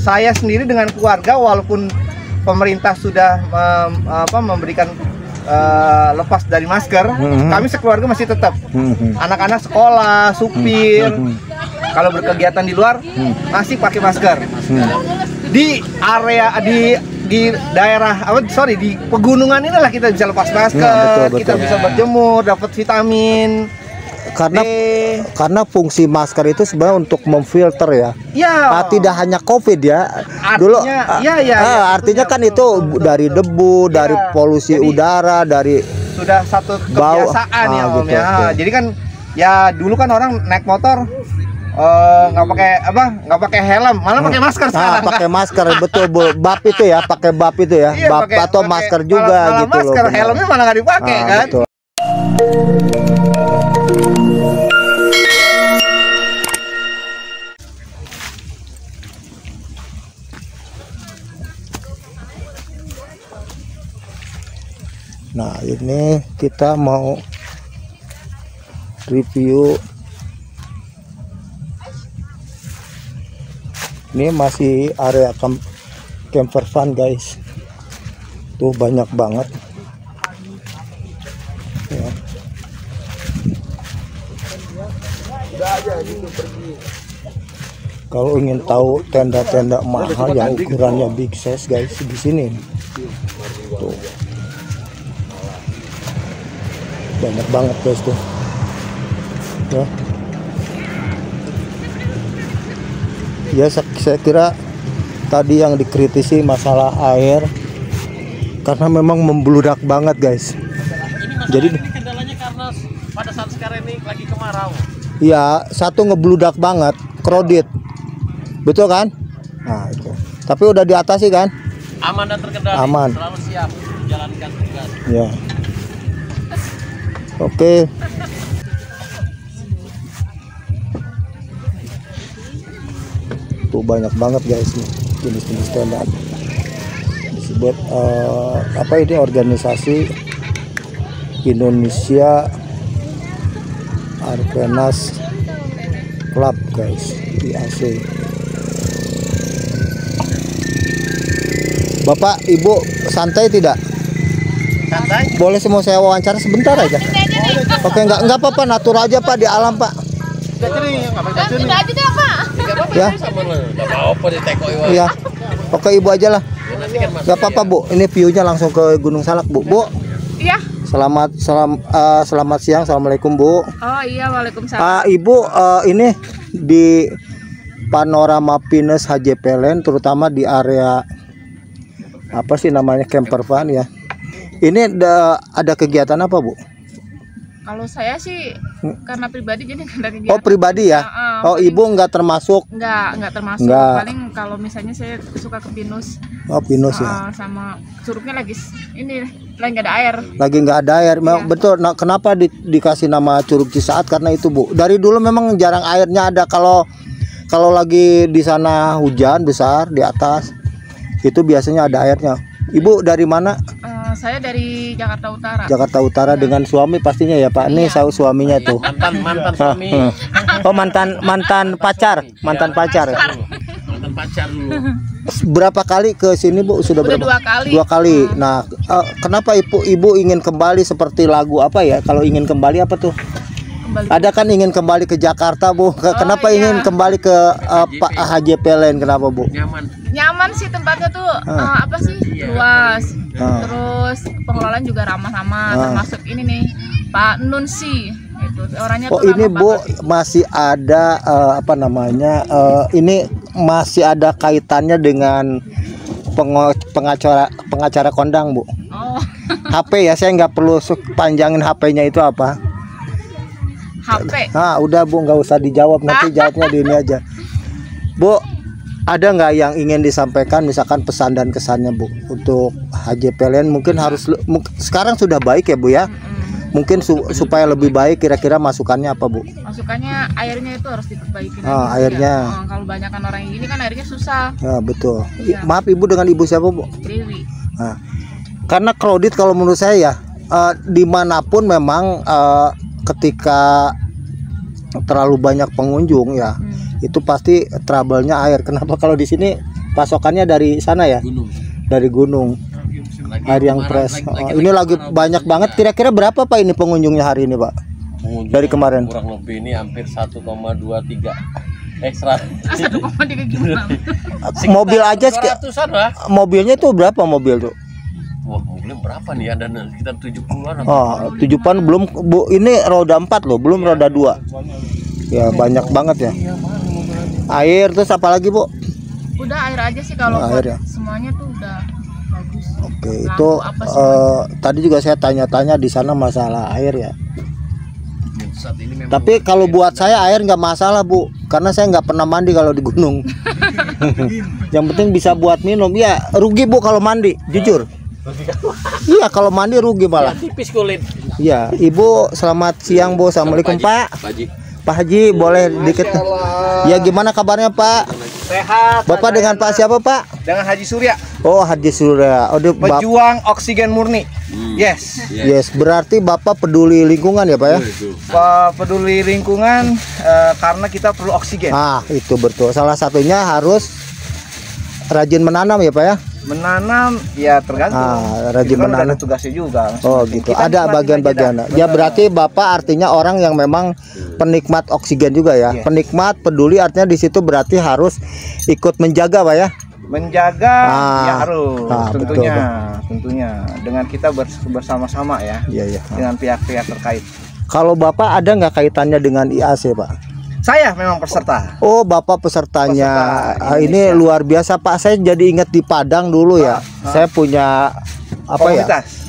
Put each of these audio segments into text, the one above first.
saya sendiri dengan keluarga, walaupun pemerintah sudah memberikan lepas dari masker, kami sekeluarga masih tetap. Anak-anak sekolah, supir, kalau berkegiatan di luar masih pakai masker. Di area di daerah di pegunungan inilah kita bisa lepas masker, betul. Kita bisa berjemur, dapat vitamin. Karena fungsi masker itu sebenarnya untuk memfilter ya. Tidak hanya COVID ya. Artinya kan itu dari debu, dari polusi udara, dari sudah satu kebiasaan ya Om gitu, ya. Jadi kan ya dulu kan orang naik motor nggak pakai helm, malah pakai masker sekarang. Pakai masker, betul Bu. Bab itu ya, pakai bab itu ya. Bab atau masker juga gitu loh. Masker, helmnya malah nggak dipakai kan. Betul. Nah, ini kita mau review. Ini masih area camper van guys. Tuh banyak banget ya. Kalau ingin tahu tenda-tenda mahal yang ukurannya big size guys, di sini tuh banyak banget guys tuh ya. Saya kira tadi yang dikritisi masalah air karena memang membludak banget guys. Jadi ini kendalanya karena pada saat sekarang ini lagi kemarau. Iya, satu ngebludak banget, kredit, betul kan? Nah itu. Tapi udah diatasi kan? Aman dan terkendali. Aman. Selalu siap menjalankan tugas. Ya. Oke. Tuh banyak banget guys nih jenis-jenis tenda. Disebut ini organisasi Indonesia Arpenas Club guys, IAC. Bapak Ibu santai tidak? Santai. Boleh semua saya wawancara sebentar aja. Oke, enggak apa-apa, natur aja Pak, di alam Pak. Ya. Iya. Oke Ibu aja lah. Enggak apa-apa Bu. Ini view-nya langsung ke Gunung Salak Bu. Bu. Iya. Selamat siang. Assalamualaikum Bu. Oh iya, waalaikumsalam. Ibu, ini di Panorama Pinus HJPLN, terutama di area apa sih namanya camper van ya. Ini ada kegiatan apa Bu? Kalau saya sih karena pribadi jadi nggak ada kegiatan. Oh pribadi ya? Ibu nggak termasuk? Nggak termasuk. Paling kalau misalnya saya suka ke Pinus. Oh Pinus ya. Sama Curugnya lagi nggak ada air. Lagi nggak ada air. Iya. Betul. Nah, kenapa dikasih nama Curug Cisaat? Karena itu Bu. Dari dulu memang jarang airnya ada. Kalau lagi di sana hujan besar di atas, itu biasanya ada airnya. Ibu dari mana? Saya dari Jakarta Utara. Jakarta Utara ya. Dengan suami pastinya ya Pak. Nih saya suaminya tuh. Mantan suami. Oh mantan pacar ya. Mantan pacar dulu. Berapa kali ke sini Bu? Sudah berapa? 2 kali. 2 kali. Nah, kenapa Ibu ingin kembali seperti lagu apa ya? Kalau ingin kembali apa tuh? Ada kan ingin kembali ke Jakarta Bu. Kenapa ingin kembali ke Pak HJPLN? Kenapa Bu? Nyaman sih tempatnya tuh. Apa sih? Luas. Terus pengelolaan juga ramah-ramah. Termasuk ini nih Pak Nunsi. Itu orangnya tuh ini Bu masih ada ini masih ada kaitannya dengan pengacara kondang Bu. HP ya, saya nggak perlu panjangin HP-nya itu apa? HP. Udah Bu, nggak usah dijawab, nanti jawabnya di ini aja. Bu, ada nggak yang ingin disampaikan, misalkan pesan dan kesannya Bu untuk HJPLN? Mungkin harus sekarang sudah baik ya Bu ya. Mungkin supaya lebih baik, kira-kira masukannya apa Bu? Masukannya airnya itu harus diperbaiki. Airnya. Kalau banyakkan orang yang ini kan airnya susah. Betul. Ya. Maaf Ibu, dengan Ibu siapa Bu? Dewi. Karena kredit kalau menurut saya ya, dimanapun memang ketika terlalu banyak pengunjung ya, itu pasti trouble-nya air. Kenapa kalau di sini pasokannya dari sana ya? Dari gunung. Air yang fresh. Ini lagi banyak banget. Kira-kira berapa Pak ini pengunjungnya hari ini Pak? Dari kemarin? Kurang lebih ini hampir 1,23 ekstra. 1,3 gimana? Mobil aja 200-an lah. mobilnya itu berapa mobil tuh? Wah, mobilnya berapa nih? Ada sekitar 70-an. Oh, 7-an belum Bu, ini roda 4 loh, belum roda 2. Ya banyak banget ya. Air terus apa lagi Bu? Udah air aja sih kalau Air buat ya? semuanya tuh udah bagus. Oke, Lampu itu apa semuanya. tadi juga saya tanya-tanya di sana masalah air ya. Saat ini memang Tapi kalau buat saya air nggak masalah Bu, karena saya nggak pernah mandi kalau di gunung. Yang penting bisa buat minum. Ya rugi Bu kalau mandi, jujur. Iya kalau mandi rugi malah. tipis kulit. Iya, Ibu selamat siang Bu. Assalamualaikum Pak. Pak Haji boleh dikit. Ya gimana kabarnya Pak? Sehat. Bapak dengan Pak siapa Pak? Dengan Haji Surya, Oh Haji Surya. Oh pejuang oksigen murni. Yes. yes, berarti Bapak peduli lingkungan ya Pak ya? Peduli lingkungan karena kita perlu oksigen. Ah itu betul. Salah satunya harus rajin menanam ya Pak ya? Menanam ya tergantung. Rajin Itu kan menanam. ada tugasnya juga. Oh gitu. Kita Ada nikmatin bagian-bagian. aja dah. Ya berarti Bapak artinya orang yang memang penikmat oksigen juga ya. Yes. Penikmat peduli artinya di situ berarti harus ikut menjaga Pak ya. Menjaga ya harus betul, tentunya dengan kita bersama-sama ya. Iya iya. Dengan pihak-pihak terkait. Kalau Bapak ada nggak kaitannya dengan IAC Pak? Saya memang peserta. Oh Bapak pesertanya. Peserta Ini Indonesia. luar biasa Pak. Saya jadi ingat di Padang dulu ya. Saya punya apa ya? Komunitas.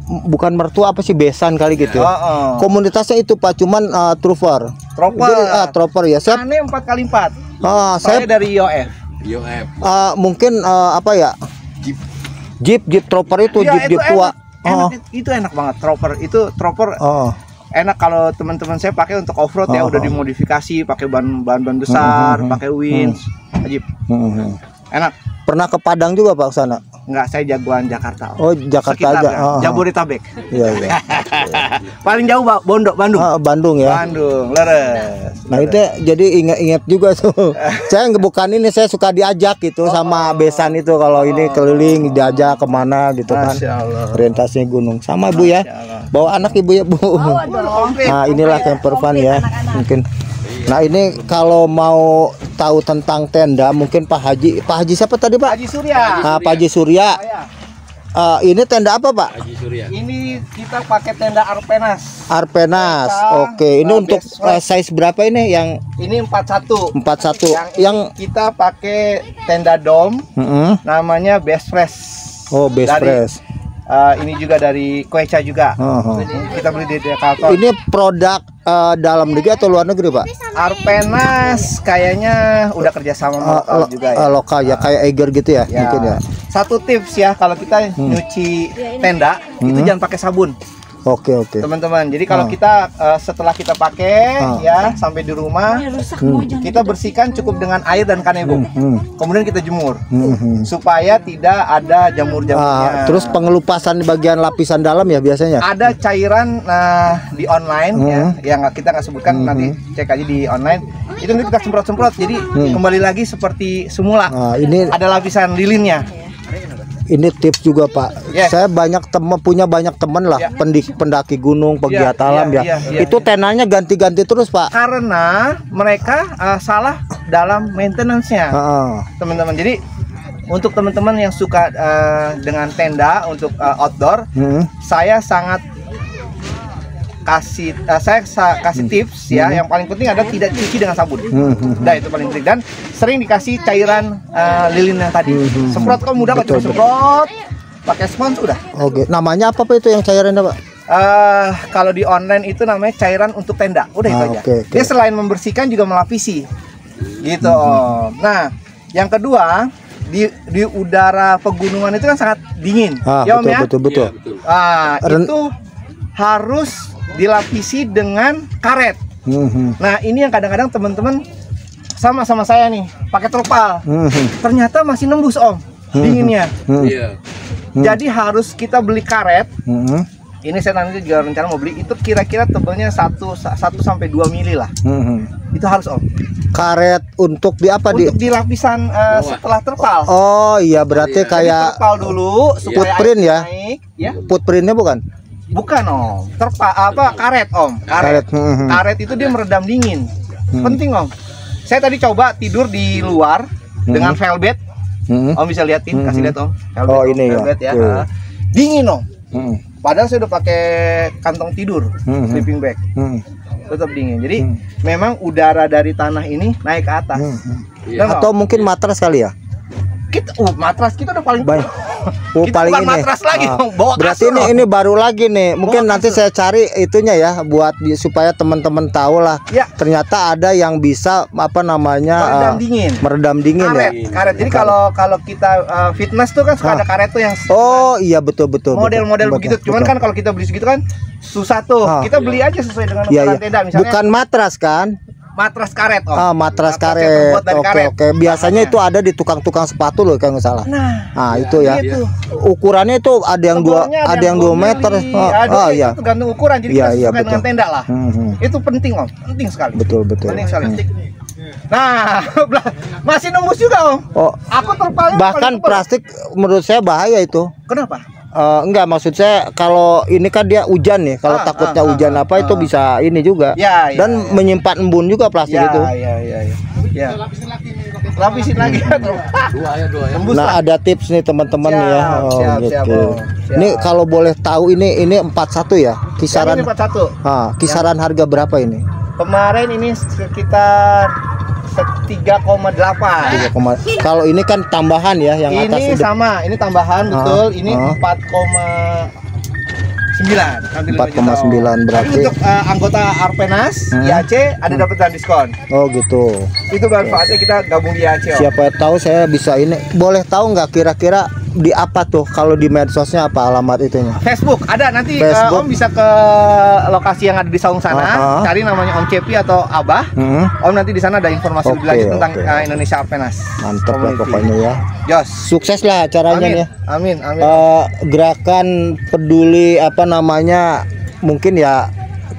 Bukan mertua apa sih, besan kali gitu. Komunitasnya itu Pak, cuman trooper. Trooper ya. Saya Aneh 4x4. saya Saya dari IOF. mungkin apa ya? Jeep trooper itu, Ya, jeep tua. Itu enak banget trooper. Itu trooper enak kalau teman-teman saya pakai untuk off-road ya, udah dimodifikasi pakai ban besar, pakai winch. Ajib. Enak. Pernah ke Padang juga Pak sana? Enggak, saya jagoan Jakarta. Oh, Jakarta aja. Jabodetabek. Iya, iya. Paling jauh Bandung. Bandung ya. Bandung, leres. Nah itu jadi ingat juga tuh. Saya bukan ini, saya suka diajak gitu sama besan itu kalau ini keliling diajak kemana gitu kan. Orientasinya gunung. Sama Bu ya. Bawa anak Ibu ya Bu. Nah inilah camper van ya. Mungkin. Nah ini kalau mau tahu tentang tenda mungkin Pak Haji siapa tadi Pak? Haji Surya. Nah Pak Haji Surya. Ini tenda apa Pak? Ini kita pakai tenda Arpenas. Arpenas. Oke, ini untuk size berapa ini yang? Ini 41. 41. Yang kita pakai tenda dom. Namanya Best Fresh. Oh, Best Fresh. Ini juga dari Koeca juga. Kita beli di Dekalton. Ini produk dalam negeri atau luar negeri Pak? Arpenas kayaknya udah kerjasama lokal juga ya. Lokal ya, kayak Eiger gitu ya, mungkin ya. Satu tips ya, kalau kita nyuci tenda itu jangan pakai sabun. Oke. Teman-teman, jadi kalau kita setelah kita pakai ya sampai di rumah, kita bersihkan cukup dengan air dan kanebo. Kemudian kita jemur supaya tidak ada jamur-jamurnya. Terus pengelupasan di bagian lapisan dalam ya biasanya? Ada cairan di online ya, yang kita nggak sebutkan, nanti cek aja di online. Itu nanti kita semprot-semprot, jadi kembali lagi seperti semula. Ini ada lapisan lilinnya. Ini tips juga Pak. Saya punya banyak teman lah, pendaki gunung, pegiat alam ya. Itu tenanya ganti-ganti terus Pak. Karena mereka salah dalam maintenance-nya, teman-teman. Jadi untuk teman-teman yang suka dengan tenda untuk outdoor, saya sangat kasih tips ya. Yang paling penting adalah tidak cuci dengan sabun. Nah itu paling penting, dan sering dikasih cairan lilin yang tadi. Semprot kok mudah kok, cuma semprot pakai spons udah. Oke, namanya apa Pak itu yang cairannya Pak? Kalau di online itu namanya cairan untuk tenda. Udah itu aja. Dia selain membersihkan juga melapisi. Gitu. Nah, yang kedua, di udara pegunungan itu kan sangat dingin. Ya Om ya? Betul. Itu harus dilapisi dengan karet. Nah ini yang kadang-kadang teman-teman sama saya nih pakai terpal, ternyata masih nembus Om dinginnya. Jadi harus kita beli karet Ini saya nanti juga rencana mau beli, itu kira-kira tebelnya 1 sampai 2 mili lah. Itu harus Om. Karet untuk di apa? Untuk di lapisan setelah terpal. Oh iya, berarti kayak terpal dulu supaya footprint ya. naik, ya. Footprintnya bukan? Bukan Om, karet Om. Karet itu dia meredam dingin. Penting Om. Saya tadi coba tidur di luar dengan velvet. Om bisa liatin, kasih lihat Om. Velvet, oh ini velvet, ya. Dingin Om. Padahal saya udah pakai kantong tidur, sleeping bag, tetap dingin. Jadi memang udara dari tanah ini naik ke atas. Atau mungkin matras kali ya? Matras kita udah paling banyak. Kita paling bukan ini. matras lagi, bawa berarti kasur, ini baru lagi nih. Mungkin nanti kasur. saya cari itunya ya, buat supaya teman-teman tahu lah. Ya. Ternyata ada yang bisa apa namanya meredam dingin karet, ya. Karet. Jadi kalau kita fitness tuh kan suka ada karet tuh yang oh iya betul model-model begitu. Cuman kan kalau kita beli segitu kan susah tuh. Kita beli aja sesuai dengan ukuran tenda misalnya. Bukan matras kan? Matras karet Om. Matras karet. Oke. Biasanya itu ada di tukang-tukang sepatu loh kalau nggak salah. Nah, itu ya. Gitu. Ukurannya itu ada yang 2 meter. Iya. Itu tergantung ukuran. Jadi kita sesuai dengan tenda lah. Itu penting Om. Penting sekali. Betul. Penting sekali. Nah, masih nembus juga Om. Aku terpalnya. Bahkan plastik menurut saya bahaya itu. Kenapa? Enggak, maksud saya kalau ini kan dia hujan nih, kalau takutnya hujan itu bisa ini juga. Dan menyimpan embun juga plastik itu. Iya. Lapisin lagi. Tembus nah, ada tips nih teman-teman nih ya. Siap. Ini kalau boleh tahu ini 41 ya? Kisaran ini 41. Kisaran harga berapa ini? Kemarin ini sekitar 3,8. Kalau ini kan tambahan ya, yang ini atas ini sama, ini tambahan betul. Ini 4,9. 4,9 berarti. Tapi untuk anggota Arpenas IAC ada dapat diskon. Oh gitu. Itu manfaatnya kita gabung di IAC. Siapa tahu saya bisa ini. Boleh tahu nggak kira-kira di apa tuh kalau di medsosnya apa alamat itunya? Facebook ada, nanti Om bisa ke lokasi yang ada di Saung sana, cari namanya Om Cepi atau Abah. Om nanti di sana ada informasi lebih lanjut tentang Indonesia Arpenas. Mantap lah pokoknya ya. Jos. Sukses lah acaranya nih. Amin. Gerakan peduli apa namanya, mungkin ya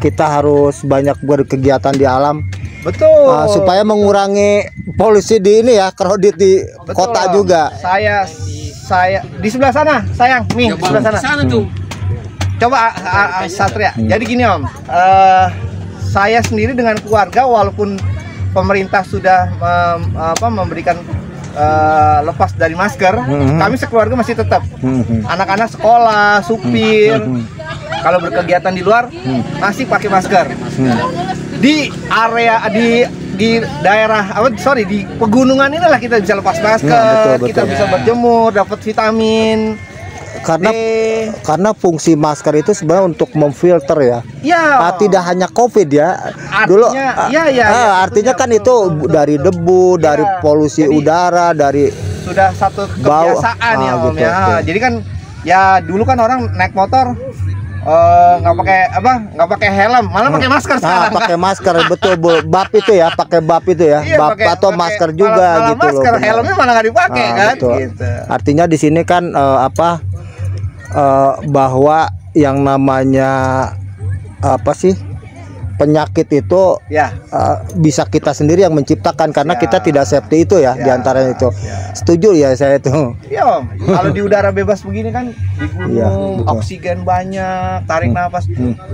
kita harus banyak berkegiatan di alam. Betul. Supaya mengurangi polusi di ini ya, kredit di kota juga. Saya di sebelah sana, sayang, nih di sebelah sana. Tuh. Coba Satria. Jadi gini Om, saya sendiri dengan keluarga walaupun pemerintah sudah memberikan lepas dari masker, kami sekeluarga masih tetap. Anak-anak sekolah, supir, kalau berkegiatan di luar masih pakai masker. Di area di daerah di pegunungan inilah kita bisa lepas masker, kita bisa berjemur, dapat vitamin. Karena fungsi masker itu sebenarnya untuk memfilter ya. Tidak hanya COVID ya. Artinya kan itu dari debu, dari polusi udara, dari sudah satu kebiasaan ya Om ya. Jadi kan ya dulu kan orang naik motor nggak pakai helm, malah pakai masker sekarang. Pakai masker betul, bab itu ya, pakai bab itu ya, bab atau masker juga gitu masker, loh. Helmnya malah nggak dipakai kan. Gitu. Artinya di sini kan bahwa yang namanya penyakit itu bisa kita sendiri yang menciptakan karena kita tidak safety itu ya, diantaranya itu. Setuju ya saya itu. Iya Om, kalau di udara bebas begini kan di gunung oksigen banyak, tarik nafas.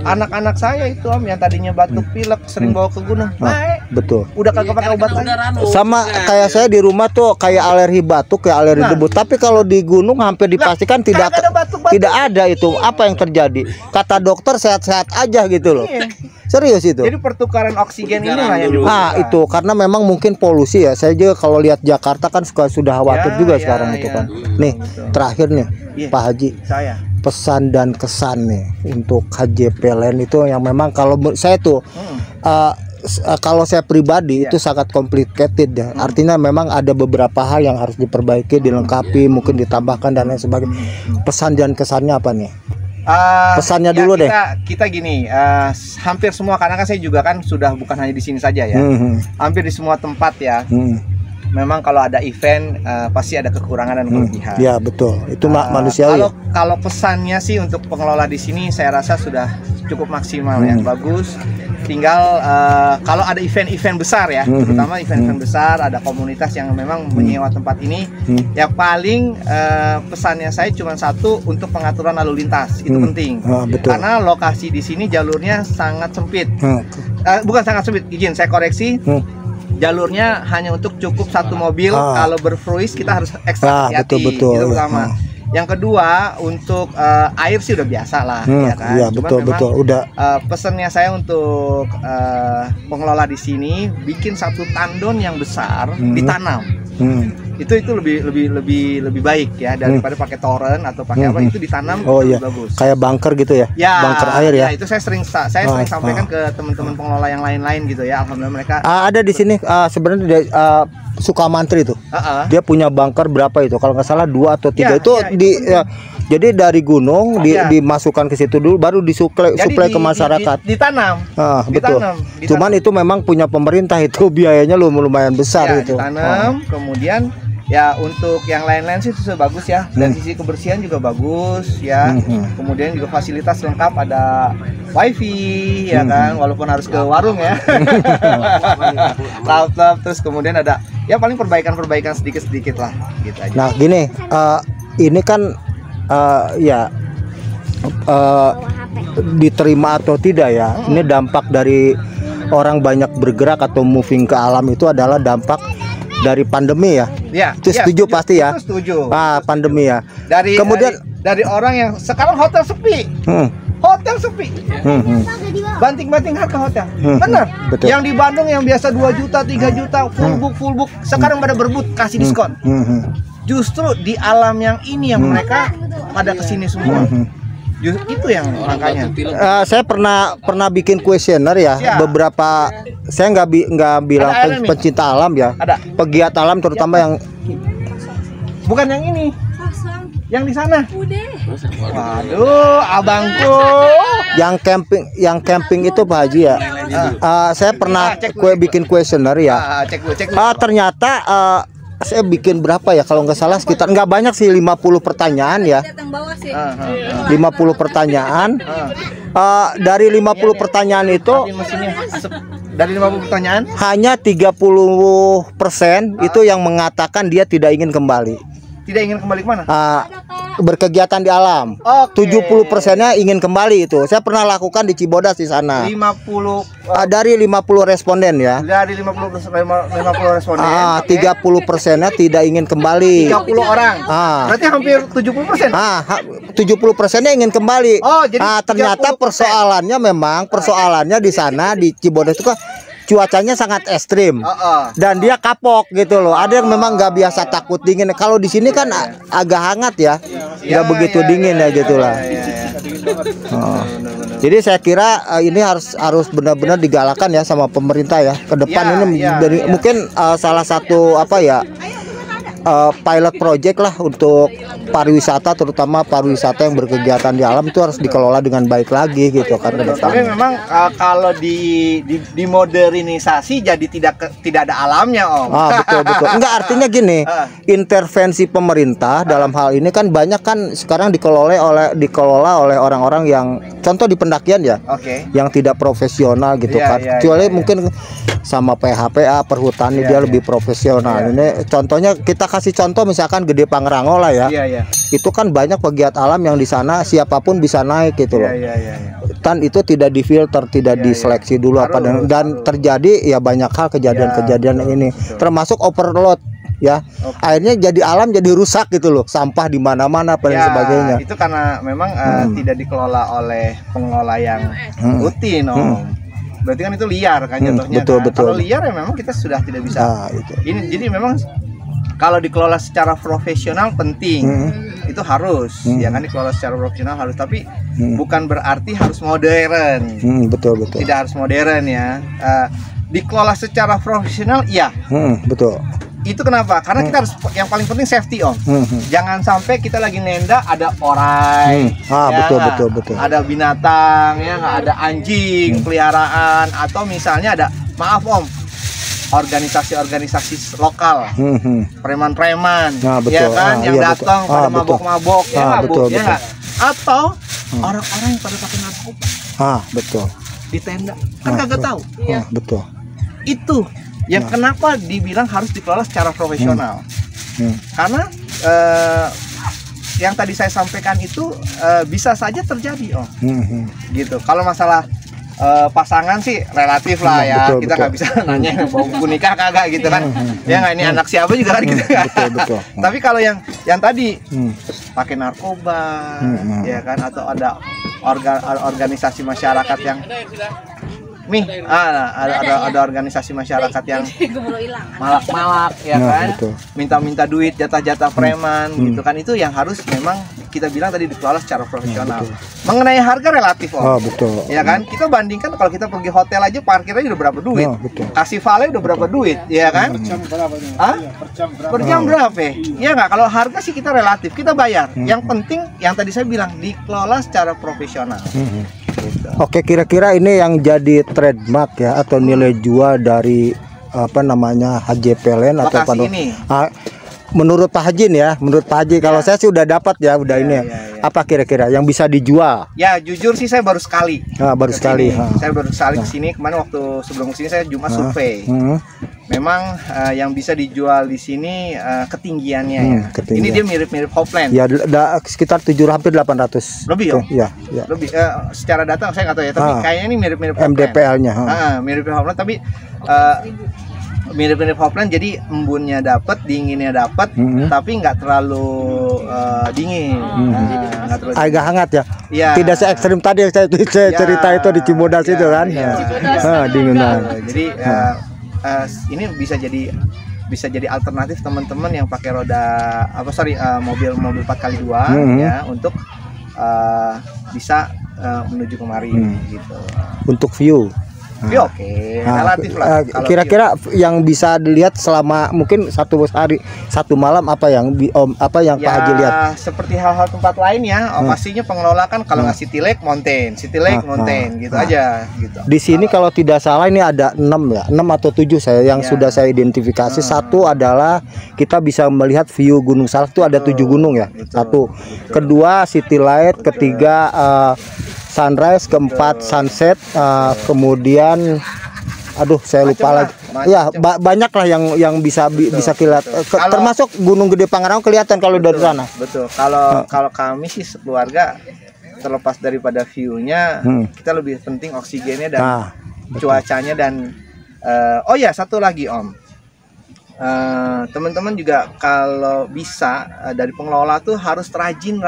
Anak-anak saya itu Om yang tadinya batuk pilek sering bawa ke gunung, naik. Betul. Udah kagak pakai obat lagi. Sama kayak saya di rumah tuh kayak alergi batuk, kayak alergi debu. Tapi kalau di gunung hampir dipastikan tidak ada itu. Apa yang terjadi? Kata dokter sehat-sehat aja gitu loh. Serius itu. Jadi pertukaran oksigen ini lah yang itu karena memang mungkin polusi ya. Saya juga kalau lihat Jakarta kan sudah khawatir juga sekarang itu kan. Nih, terakhir nih Pak Haji. Pesan dan kesan nih untuk HJPLN itu yang memang kalau saya tuh kalau saya pribadi itu sangat complicated ya. Artinya memang ada beberapa hal yang harus diperbaiki, dilengkapi, mungkin ditambahkan dan lain sebagainya. Pesan dan kesannya apa nih? Pesannya dulu deh. Kita gini, hampir semua, karena kan saya juga kan sudah bukan hanya di sini saja ya, hampir di semua tempat ya. memang kalau ada event pasti ada kekurangan dan kelebihan. Ya betul, itu manusiawi. Kalau pesannya sih untuk pengelola di sini saya rasa sudah cukup maksimal ya, bagus. Tinggal kalau ada event-event besar ya, terutama event-event besar, ada komunitas yang memang menyewa tempat ini, yang paling pesannya saya cuma satu, untuk pengaturan lalu lintas itu penting. Betul. Karena lokasi di sini jalurnya sangat sempit. Bukan sangat sempit, izin saya koreksi. Jalurnya hanya untuk cukup satu mobil. Kalau berfruis kita harus ekstra hati-hati. Betul. Itu pertama. Yang kedua, untuk air sih udah biasa lah, ya kan. Iya, betul. Udah. Pesannya saya untuk pengelola di sini, bikin satu tandon yang besar, ditanam. Itu lebih baik ya, daripada pakai toren atau pakai apa, itu ditanam. Bagus. Kayak bunker gitu ya, bunker air ya. Itu saya sering sampaikan ke teman-teman pengelola yang lain-lain gitu ya. Alhamdulillah mereka ada di sini sebenarnya Sukamantri itu. Dia punya bunker berapa itu? Kalau nggak salah 2 atau 3 itu jadi dari gunung dimasukkan ke situ dulu, baru disuplai ke masyarakat. Ditanam. Betul. Cuman itu memang punya pemerintah, itu biayanya lumayan besar itu. Ditanam, kemudian ya untuk yang lain-lain sih itu bagus ya. Dari sisi kebersihan juga bagus ya. Kemudian juga fasilitas lengkap, ada wifi ya kan, walaupun harus ke warung ya. Laptop, terus kemudian ada ya paling perbaikan sedikit-sedikit lah gitu aja. Nah gini, ini kan diterima atau tidak ya, ini dampak dari orang banyak bergerak atau moving ke alam, itu adalah dampak dari pandemi ya. Itu setuju pasti ya. Itu setuju. Pandemi ya. Kemudian dari orang yang sekarang hotel sepi. Hotel sepi. Banting-banting harga hotel. Benar. Betul. Yang di Bandung yang biasa 2 juta, 3 juta full book, sekarang pada berebut kasih diskon. Justru di alam yang ini yang mereka pada kesini semua. Justru itu yang makanya. Saya pernah bikin kuesioner ya. Beberapa, saya nggak bilang pencinta alam ya. Ada. Pegiat alam terutama yang bukan yang ini. Yang di sana. Waduh, abangku. Yang camping itu Pak Haji ya. Saya pernah bikin kuesioner ya. Ternyata saya bikin berapa ya, kalau nggak salah sekitar, nggak banyak sih, 50 pertanyaan ya. 50 pertanyaan. Dari 50 pertanyaan itu, dari 50 pertanyaan hanya 30% itu yang mengatakan dia tidak ingin kembali. Tidak ingin kembali kemana? Berkegiatan di alam. 70%-nya ingin kembali itu. Saya pernah lakukan di Cibodas di sana. 50 dari 50 responden ya. Dari 50 responden. 30%-nya tidak ingin kembali. 30 orang. Berarti hampir 70%. 70%-nya ingin kembali. Jadi ternyata persoalannya di sana di Cibodas itu kan cuacanya sangat ekstrim, dan dia kapok gitu loh. Ada yang memang nggak biasa, takut dingin. Kalau di sini kan agak hangat ya, nggak begitu dingin ya gitulah. Jadi saya kira ini harus benar-benar digalakan ya sama pemerintah ya. Ke depan ini mungkin salah satu pilot project lah untuk pariwisata, terutama pariwisata yang berkegiatan di alam, itu harus dikelola dengan baik lagi gitu kan ke depan. Tapi memang kalau dimodernisasi jadi tidak ada alamnya, Om. Betul. Enggak, artinya gini, intervensi pemerintah dalam hal ini kan banyak kan sekarang dikelola oleh orang-orang yang, contoh di pendakian ya, yang tidak profesional gitu kan. Kecuali mungkin sama PHPA, perhutani dia lebih profesional. Ini contohnya, kita kasih contoh misalkan Gede Pangrango lah ya. Itu kan banyak pegiat alam yang di sana siapapun bisa naik gitu loh. Dan itu tidak difilter, tidak diseleksi dulu dan terjadi ya banyak hal kejadian-kejadian ini. Termasuk overload ya. Akhirnya jadi alam jadi rusak gitu loh. Sampah di mana-mana dan sebagainya. Itu karena memang tidak dikelola oleh pengelola yang rutin, Om. Berarti kan itu liar kan jatuhnya. Betul. Kalau liar ya memang kita sudah tidak bisa. Jadi memang kalau dikelola secara profesional penting, itu harus, ya kan, dikelola secara profesional harus, tapi bukan berarti harus modern. Betul. Tidak harus modern ya. Dikelola secara profesional, iya. Betul. Itu kenapa? Karena kita harus, yang paling penting safety, Om. Jangan sampai kita lagi nenda ada orang, betul. ada binatang, ya, ada anjing peliharaan, atau misalnya ada, maaf Om, organisasi-organisasi lokal, preman-preman, Nah, betul. ya kan, yang Iya, datang betul. pada Betul. mabok-mabok, ya nggak, Bu, betul, ya betul. nggak? Atau orang-orang yang pada pakai narkoba Betul. di tenda, kan kagak tahu. Betul. Itu yang kenapa dibilang harus dikelola secara profesional. Karena yang tadi saya sampaikan itu bisa saja terjadi, Om. Gitu. Kalau masalah pasangan sih relatif lah ya, betul, kita nggak bisa nanya mau buku nikah kagak gitu kan, ya nggak, ini anak siapa juga kan gitu kan. Betul. Tapi kalau yang tadi pakai narkoba, ya kan, atau ada organisasi masyarakat yang ada organisasi masyarakat yang malak-malak, ya kan, minta-minta duit, jatah-jatah preman, gitu kan, itu yang harus memang kita bilang tadi dikelola secara profesional. Mengenai harga relatif, Om. Betul. Ya kan, kita bandingkan kalau kita pergi hotel aja parkirnya udah berapa duit, kasih vale udah berapa duit, ya kan? Per jam berapa? Ya nggak, kalau harga sih kita relatif, kita bayar. Yang penting yang tadi saya bilang dikelola secara profesional. Oke, kira-kira ini yang jadi trademark ya atau nilai jual dari HJPLN atau lokasi ini. Menurut Pak Haji ya, menurut Pak Haji, kalau saya sih udah dapat ya, udah ini ya. Apa kira-kira yang bisa dijual? Ya jujur sih saya baru sekali. Baru sekali. Saya baru sekali kesini, kemarin waktu sebelum kesini saya Jumat survei. Memang yang bisa dijual di sini ketinggiannya ya. Ini dia mirip-mirip Hopland. Ya, sekitar 700 hampir 800. Lebih, Om? Ya. Lebih secara data saya nggak tahu ya, tapi kayaknya ini mirip-mirip MDPL-nya. Mirip-mirip Hopland, tapi mirip-mirip Hopland, jadi embunnya dapat, dinginnya dapat, tapi nggak terlalu dingin. Nggak terlalu agak hangat ya. Ya. Tidak se ekstrim tadi yang saya cerita itu di Cibodas itu kan. Dinginan. Jadi ini bisa jadi alternatif teman-teman yang pakai roda mobil 4x2 ya, untuk bisa menuju kemari gitu. Untuk view. Oke, relatif lah. Kira-kira yang bisa dilihat selama mungkin satu malam apa yang Pak Haji lihat? Seperti hal-hal tempat lain ya, pastinya pengelola kan kalau nggak City Lake Mountain, gitu aja gitu. Di sini kalau tidak salah ini ada 6 atau 7 yang sudah saya identifikasi. Satu adalah kita bisa melihat view Gunung Salak itu ada 7 gunung ya. Satu. Kedua City Light, ketiga sunrise, keempat sunset, kemudian saya lupa lagi. Ya, banyak lah yang bisa kelihatan. Termasuk Gunung Gede Pangrango kelihatan kalau dari sana. Betul. Kalau kami sih sekeluarga, terlepas daripada view-nya, kita lebih penting oksigennya dan cuacanya dan satu lagi, Om. Teman-teman juga kalau bisa dari pengelola tuh harus rajin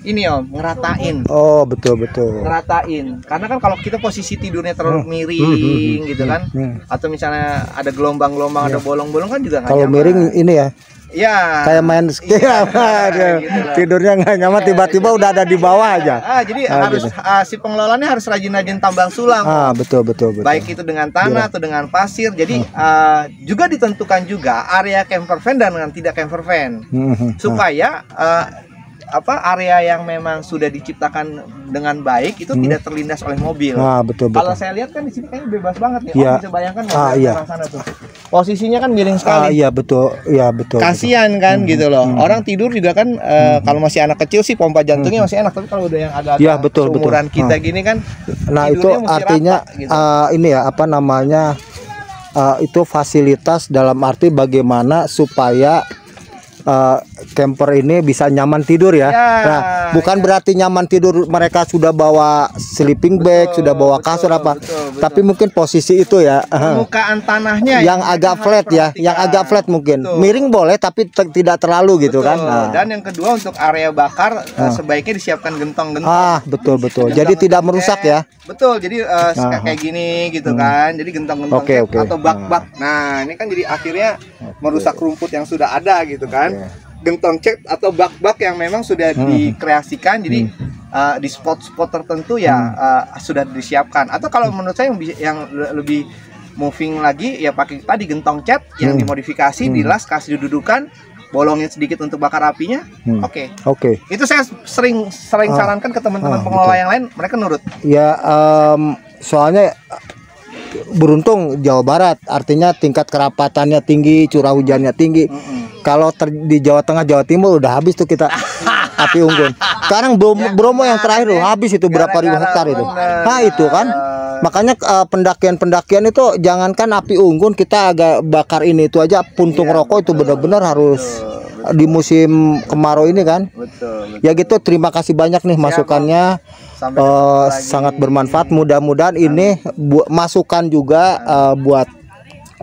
ini, Om, ngeratain. Betul. Ngeratain. Karena kan kalau kita posisi tidurnya terlalu miring gitu kan, atau misalnya ada gelombang-gelombang, ada bolong-bolong kan juga nggak nyaman. Kalau miring ini ya. Ya. Kayak main ski. Tidurnya nggak nyaman, tiba-tiba udah ada di bawah aja. Jadi harus si pengelolanya harus rajin-rajin tambang sulam. Betul. Baik itu dengan tanah atau dengan pasir. Jadi juga ditentukan juga area camper van dan dengan tidak camper van. Supaya area yang memang sudah diciptakan dengan baik itu tidak terlindas oleh mobil. Betul. Kalau saya lihat kan di sini kayaknya bebas banget nih. Bisa bayangkan orang sana tuh. Posisinya kan miring sekali. Iya betul. Kasian kan gitu loh. Orang tidur juga kan kalau masih anak kecil sih pompa jantungnya masih enak, tapi kalau udah yang agak seumuran kita gini kan. Nah, itu artinya rata, gitu. Ini ya itu fasilitas dalam arti bagaimana supaya camper ini bisa nyaman tidur ya. Nah, bukan berarti nyaman tidur mereka sudah bawa sleeping bag, sudah bawa kasur tapi mungkin posisi itu ya. Permukaan tanahnya yang agak flat ya, yang agak flat mungkin. Miring boleh tapi tidak terlalu gitu kan. Dan yang kedua untuk area bakar sebaiknya disiapkan gentong-gentong. Betul. Jadi tidak merusak ya. Betul, jadi kayak gini gitu kan. Jadi gentong-gentong atau bak-bak. Nah, ini kan jadi akhirnya merusak rumput yang sudah ada gitu kan. Gentong cat atau bak-bak yang memang sudah dikreasikan, jadi di spot-spot tertentu ya sudah disiapkan. Atau kalau menurut saya yang lebih moving lagi ya pakai tadi gentong cat yang dimodifikasi, dilas, kasih dudukan, bolongnya sedikit untuk bakar apinya. Oke. Itu saya sering sarankan ke teman-teman pengelola yang lain, mereka nurut. Ya, soalnya beruntung Jawa Barat, artinya tingkat kerapatannya tinggi, curah hujannya tinggi. Kalau di Jawa Tengah, Jawa Timur udah habis tuh kita api unggun. Sekarang Bromo yang terakhir loh, habis itu berapa ribu hektar itu. Nah itu kan, makanya pendakian itu jangankan api unggun, kita agak bakar ini itu aja, puntung rokok itu benar-benar harus di musim kemarau ini kan. Betul. Ya gitu, terima kasih banyak nih masukannya. Sangat bermanfaat. Mudah-mudahan ini masukan juga buat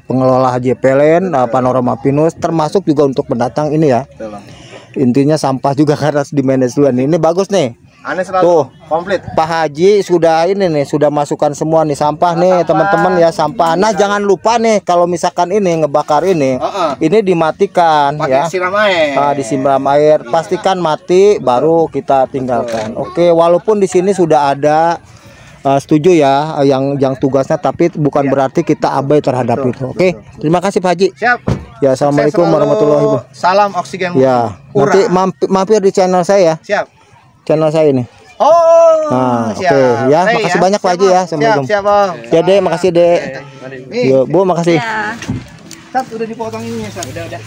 pengelola HJPLN, Panorama Pinus, termasuk juga untuk pendatang ini ya. Betul, Bang. Intinya sampah juga harus di manage dulu nih. Ini bagus nih. Aneh selalu Tuh, komplit. Pak Haji sudah ini nih, sudah masukkan semua nih sampah nih teman-teman ya, sampah. Nah jangan lupa nih kalau misalkan ini ngebakar ini dimatikan Pakai ya. siram air. Disiram air, pastikan mati baru kita tinggalkan. Oke, walaupun di sini sudah ada setuju ya yang tugasnya, tapi bukan berarti kita abai terhadap itu. Oke, terima kasih Pak Haji. Siap. Ya, assalamualaikum warahmatullahi wabarakatuh. Salam oksigen. Ya, nanti mampir di channel saya. Siap. Channel saya ini. Oh, Nah, siap. oke ya, makasih banyak Pak Haji ya. Assalamualaikum. Siap, Bang. Ya Dek, makasih Dek. Nih, Yo, Bu, makasih. Ya. Sat, udah dipotong ininya, Sat. Udah.